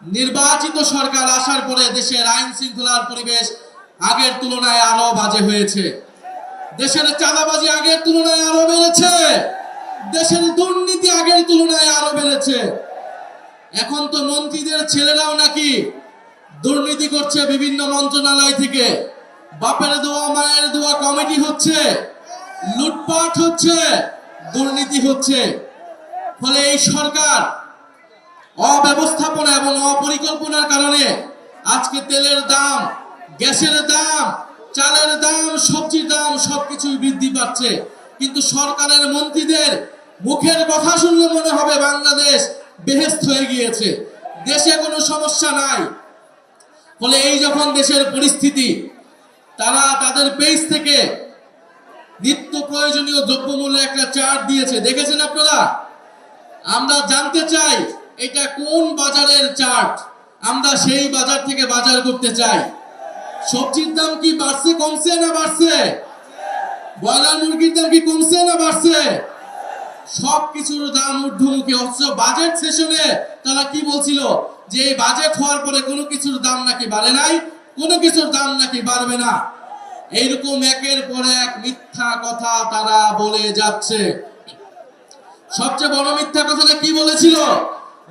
নির্বাচিত সরকার আসার পরে দেশের আইন শৃঙ্খলার পরিবেশ আগের তুলনায় আরো বাজে হয়েছে। দেশের চাঁদাবাজি আগের তুলনায় আরো বেড়েছে। দেশের দুর্নীতি আগের তুলনায় আরো বেড়েছে। এখন তো মন্ত্রীদের ছেলেরাও নাকি দুর্নীতি করছে বিভিন্ন মন্ত্রণালয় থেকে। বাপের দোয়া মায়ের দোয়া কমিটি হচ্ছে, লুটপাট হচ্ছে, দুর্নীতি হচ্ছে। ফলে এই সরকার অব্যবস্থাপনা এবং অপরিকল্পনার কারণে আজকে তেলের দাম, গ্যাসের দাম, চালের দাম, সবজির দাম সবকিছু বৃদ্ধি পাচ্ছে। কিন্তু সরকারের মন্ত্রীদের মুখের কথা শুনলে মনে হবে বাংলাদেশ বেহেশত হয়ে গিয়েছে, দেশে কোনো সমস্যা নাই। ফলে এই যখন দেশের পরিস্থিতি, তারা তাদের পেজ থেকে নিত্য প্রয়োজনীয় দ্রব্যমূল্যে একটা চার্ট দিয়েছে, দেখেছেন আপনারা? আমরা জানতে চাই এটা কোন বাজারের চার্ট, আমরা সেই বাজার থেকে বাজার করতে চাই। সবজির দাম কি বাড়ছে, কমছে না বাড়ছে? ব্রয়লার মুরগির দাম কি কমছে না বাড়ছে? সবকিছুর দাম ঊর্ধ্বমুখী। অথচ বাজেট সেশনে তারা কি বলছিল যে এই বাজেট হওয়ার পরে কোনো কিছুর দাম নাকি বাড়ে নাই, কোনো কিছুর দাম নাকি বাড়বে না। এইরকম একের পর এক মিথ্যা কথা তারা বলে যাচ্ছে। সবচেয়ে বড় মিথ্যা কথাটা কি বলেছিল?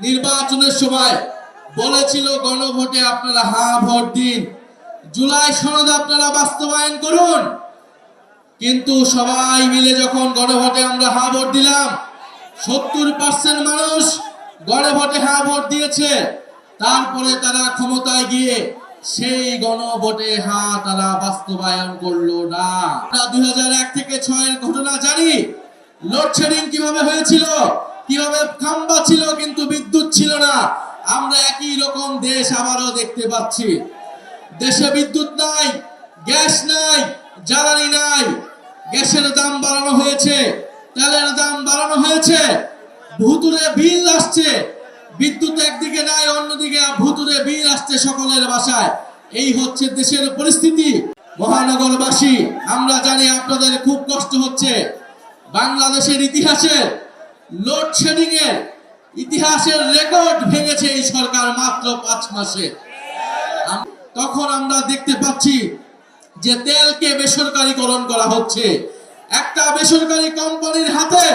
নির্বাচনের সময় বলেছিল গণভোটে আপনারা হ্যাঁ ভোট দিন, জুলাই সনদ আপনারা বাস্তবায়ন করুন। কিন্তু সবাই মিলে যখন গণভোটে আমরা হ্যাঁ ভোট দিলাম, 70% মানুষ গণভোটে হ্যাঁ ভোট দিয়েছে। তারপরে তারা ক্ষমতায় গিয়ে সেই গণভোটে হ্যাঁ তারা বাস্তবায়ন করলো না। 2001 থেকে 6 এর ঘটনা জানি, লোডশেডিং কিভাবে হয়েছিল, কিভাবে খাম্বা ছিল কিন্তু বিদ্যুৎ ছিল না। আমরা একই রকম দেশ আবারও দেখতে পাচ্ছি। দেশে বিদ্যুৎ নাই, গ্যাস নাই, জ্বালানি নাই। গ্যাসের দাম বাড়ানো হয়েছে, তেলের দাম বাড়ানো হয়েছে, ভুতুরে বিল আসছে। বিদ্যুৎ একদিকে নাই, অন্যদিকে ভুতুরে বিল আসছে সকলের বাসায়। এই হচ্ছে দেশের পরিস্থিতি। মহানগরবাসী, আমরা জানি আপনাদের খুব কষ্ট হচ্ছে। বাংলাদেশের ইতিহাসে লোডশেডিং এর ইতিহাসের রেকর্ড ভেঙেছে এই সরকার মাত্র 5 মাসে। তখন আমরা দেখতে পাচ্ছি যে তেলকে বেসরকারীকরণ করা হচ্ছে। একটা বেসরকারি কোম্পানির হাতে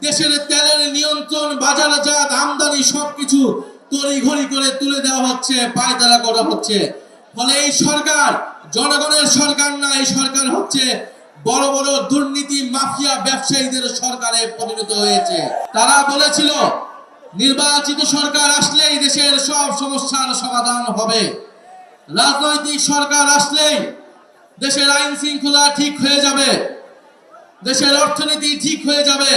দেশের তেলের নিয়ন্ত্রণ, বাজারজাত, আমদানি সবকিছু তড়িঘড়ি করে তুলে দেওয়া হচ্ছে, পায়তারা করা হচ্ছে। ফলে এই সরকার জনগণের সরকার না, এই সরকার হচ্ছে বড় বড় দুর্নীতি মাফিয়া ব্যবসায়ীদের সরকারে পরিণত হয়েছে। তারা বলেছিল নির্বাচিত সরকার আসলেই দেশের সব সমস্যার সমাধান হবে, রাজনৈতিক সরকার আসলেই দেশের আইন শৃঙ্খলা ঠিক হয়ে যাবে, দেশের অর্থনীতি ঠিক হয়ে যাবে।